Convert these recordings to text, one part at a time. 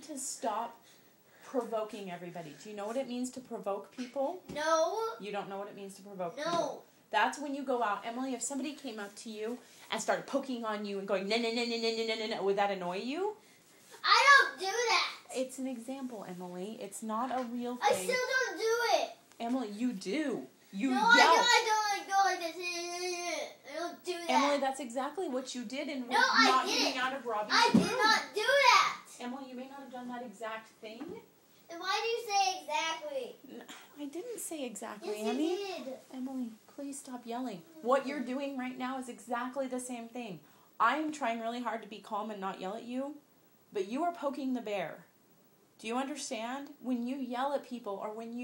need to stop provoking everybody. Do you know what it means to provoke people? No. You don't know what it means to provoke people? No. That's when you go out. Emily, if somebody came up to you and started poking on you and going, no, no, no, no, no, no, no, no, would that annoy you? I don't do that. It's an example, Emily. It's not a real thing. I still don't do it. Emily, you do. You no, yell. I don't go like this. I don't do that. Emily, that's exactly what you did in No, not I didn't. getting out of Robbie's I room. did not do that. Emily, you may not have done that exact thing. Then why do you say exactly? I didn't say exactly, Yes, Emily. you did. Emily, please stop yelling. What you're doing right now is exactly the same thing. I'm trying really hard to be calm and not yell at you, but you are poking the bear. Do you understand? When you yell at people, or when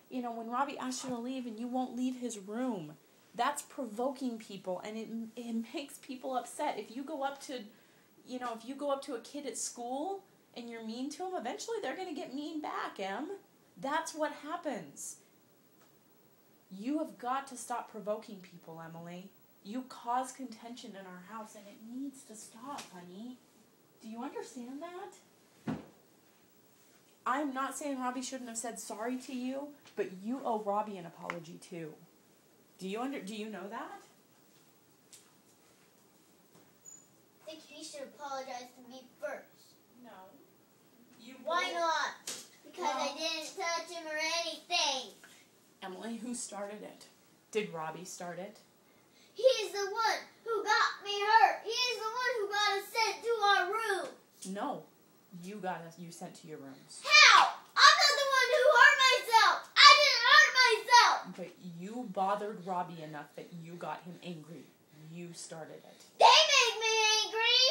when Robbie asks you to leave and you won't leave his room, that's provoking people, and it makes people upset. If you go up to a kid at school and you're mean to them, eventually they're going to get mean back, Em. That's what happens. You have got to stop provoking people, Emily. You cause contention in our house, and it needs to stop, honey. Do you understand that? I'm not saying Robbie shouldn't have said sorry to you, but you owe Robbie an apology too. Do you know that? I think he should apologize to me first. No. Why not? Because I didn't touch him or anything. Emily, who started it? Did Robbie start it? He's the one who got me hurt. He's the one who got us sent to our room. No. You sent to your rooms. How? I'm not the one who hurt myself. I didn't hurt myself. But you bothered Robbie enough that you got him angry. You started it. They make me angry.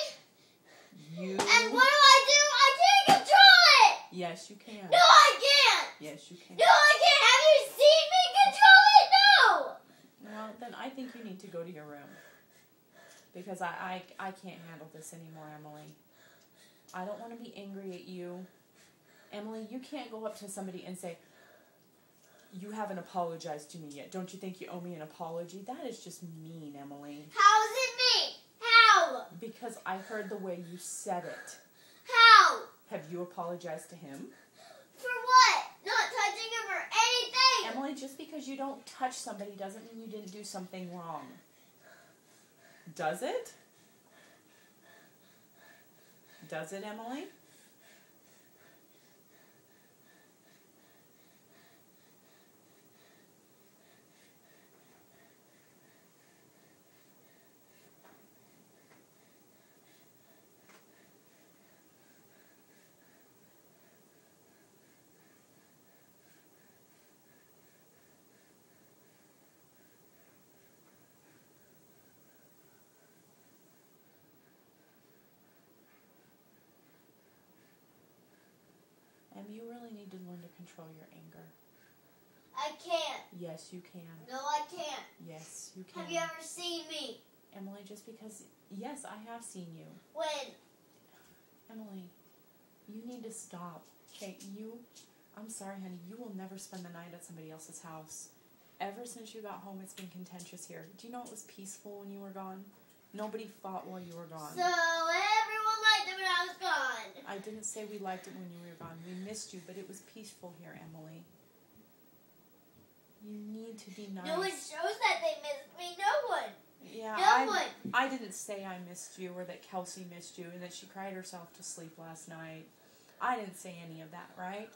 You. And what do? I can't control it. Yes, you can. No, I can't. Yes, you can. No, I can't. Have you seen me control it? No. Well, then I think you need to go to your room. Because I can't handle this anymore, Emily. I don't want to be angry at you. Emily, you can't go up to somebody and say, you haven't apologized to me yet. Don't you think you owe me an apology? That is just mean, Emily. How is it me? How? Because I heard the way you said it. How? Have you apologized to him? For what? Not touching him or anything. Emily, just because you don't touch somebody doesn't mean you didn't do something wrong. Does it? Does it, Emily? You really need to learn to control your anger. I can't. Yes, you can. No, I can't. Yes, you can. Have you ever seen me? Emily, just because... Yes, I have seen you. When? Emily, you need to stop. Okay, I'm sorry, honey. You will never spend the night at somebody else's house. Ever since you got home, it's been contentious here. Do you know it was peaceful when you were gone? Nobody fought while you were gone. So everyone liked it when I was gone. I didn't say we liked it when you were gone. We missed you, but it was peaceful here, Emily. You need to be nice. No one shows that they missed me. No one. Yeah, No one. I didn't say I missed you or that Kelsey missed you and that she cried herself to sleep last night. I didn't say any of that, right?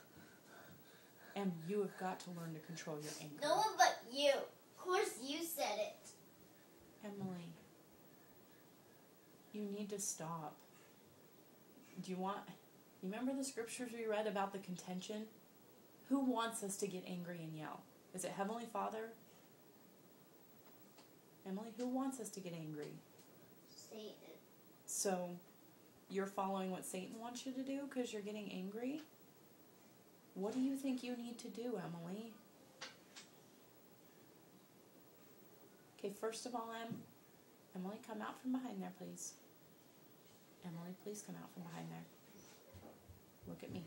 And you have got to learn to control your anger. No one but you. Of course you said it. Emily, you need to stop. You remember the scriptures we read about the contention? Who wants us to get angry and yell? Is it Heavenly Father? Emily, who wants us to get angry? Satan. So, you're following what Satan wants you to do because you're getting angry? What do you think you need to do, Emily? Okay, first of all, Emily, come out from behind there, please. Emily, please come out from behind there. Look at me.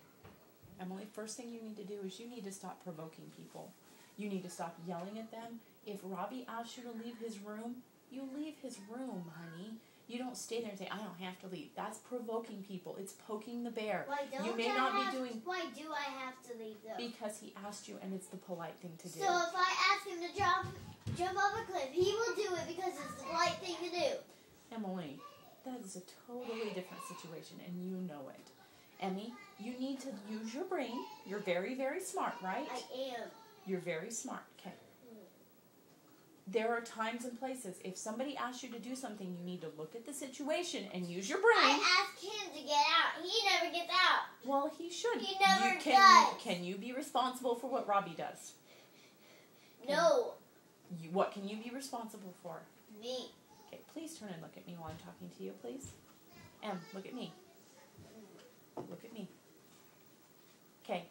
Emily, first thing you need to do is you need to stop provoking people. You need to stop yelling at them. If Robbie asks you to leave his room, you leave his room, honey. You don't stay there and say, I don't have to leave. That's provoking people. It's poking the bear. Why don't You may I not have, be doing... Why do I have to leave though? Because he asked you and it's the polite thing to do. So if I ask him to jump off a cliff, he will do it because it's the polite thing to do. Emily, that is a totally different situation and you know it. Emmy, you need to use your brain. You're very, very smart, right? I am. You're very smart, okay. There are times and places. If somebody asks you to do something, you need to look at the situation and use your brain. I asked him to get out. He never gets out. Well, he should. He never does. does. Can you be responsible for what Robbie does? No. What can you be responsible for? Me. Okay, please turn and look at me while I'm talking to you, please. Look at me. Look at me. Okay,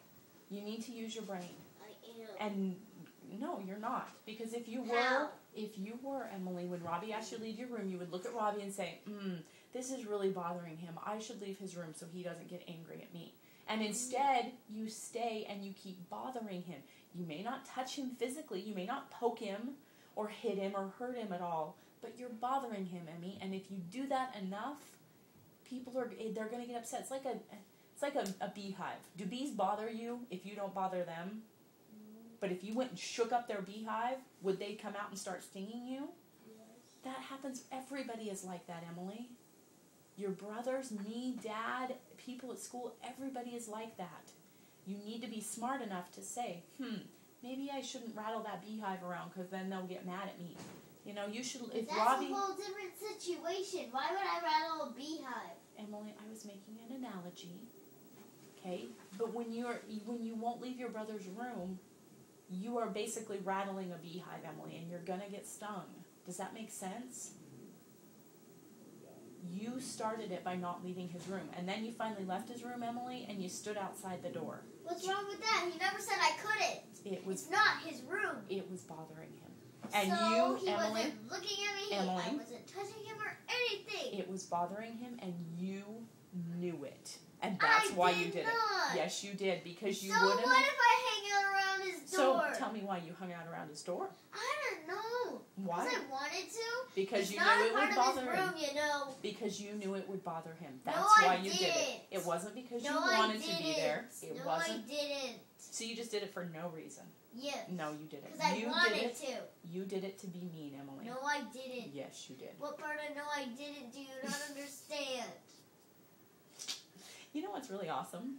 you need to use your brain. I am. And no, you're not. Because if you were, Emily, when Robbie asked you to leave your room, you would look at Robbie and say, this is really bothering him. I should leave his room so he doesn't get angry at me. And instead, you stay and you keep bothering him. You may not touch him physically. You may not poke him or hit him or hurt him at all. But you're bothering him, Emmy. And if you do that enough, they're going to get upset. It's like a beehive. Do bees bother you if you don't bother them? But if you went and shook up their beehive, would they come out and start stinging you? Yes. That happens. Everybody is like that, Emily. Your brothers, me, Dad, people at school, everybody is like that. You need to be smart enough to say, maybe I shouldn't rattle that beehive around because then they'll get mad at me. You know, you should, if That's Robbie... a whole different situation. Why would I rattle a beehive? Emily, I was making an analogy, okay? But when you won't leave your brother's room, you are basically rattling a beehive, Emily, and you're going to get stung. Does that make sense? You started it by not leaving his room. And then you finally left his room, Emily, and you stood outside the door. What's wrong with that? He never said I couldn't. It's not his room. It was bothering him. And so you, he Emily... wasn't looking at me. Emily, I wasn't touching him or anything. It was bothering him, and you knew it. And that's why you did not. it. Yes, you did, because you so wouldn't... So what if I hang out around his door? So tell me why you hung out around his door. I don't know. Why? Because I wanted to. Because it's you knew it would bother him. him. You know. Because you knew it would bother him. That's No, why I you didn't. did it. It wasn't because you wanted to be there. It no, wasn't. I didn't. So you just did it for no reason. Yes. No, you didn't. Because I wanted to. You did it to be mean, Emily. No, I didn't. Yes, you did. What part of no, I didn't do you not understand? You know what's really awesome?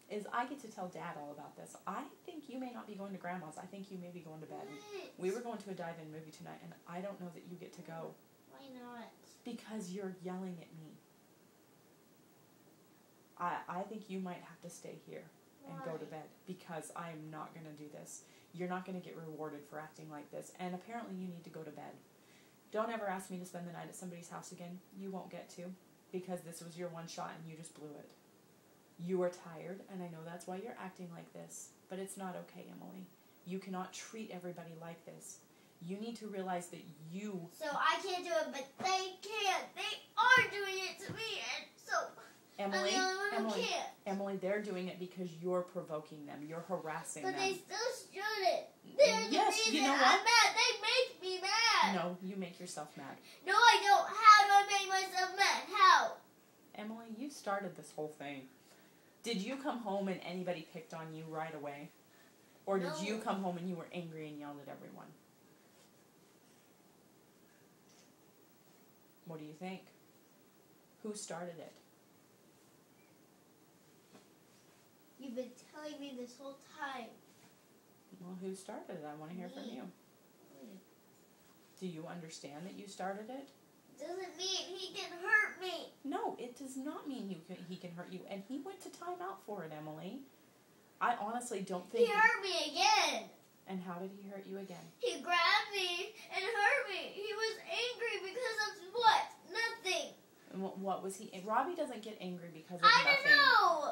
Is I get to tell Dad all about this. I think you may not be going to Grandma's. I think you may be going to bed. What? We were going to a dive-in movie tonight, and I don't know that you get to go. Why not? Because you're yelling at me. I think you might have to stay here and go to bed because I'm not going to do this. You're not going to get rewarded for acting like this, and apparently you need to go to bed. Don't ever ask me to spend the night at somebody's house again. You won't get to, because this was your one shot and you just blew it. You are tired, and I know that's why you're acting like this, but it's not okay, Emily. You cannot treat everybody like this. You need to realize that you... So I can't do it, but they can. They are doing it to me, and so... Emily, I'm the only one who can't. Emily, they're doing it because you're provoking them. You're harassing them. But they still shouldn't. They're the reason you know what? I'm mad. They make me mad. No, you make yourself mad. No, I don't. How do I make myself mad? How? Emily, you started this whole thing. Did you come home and anybody picked on you right away? Or did No. you come home and you were angry and yelled at everyone? What do you think? Who started it? You've been telling me this whole time. Well, who started it? I want to hear from you. Do you understand that you started it? Doesn't mean he can hurt me. No, it does not mean he can hurt you. And he went to timeout for it, Emily. I honestly don't think... He hurt me again. And how did he hurt you again? He grabbed me and hurt me. He was angry because of what? Nothing. And what was he... Robbie doesn't get angry because of I nothing. don't know.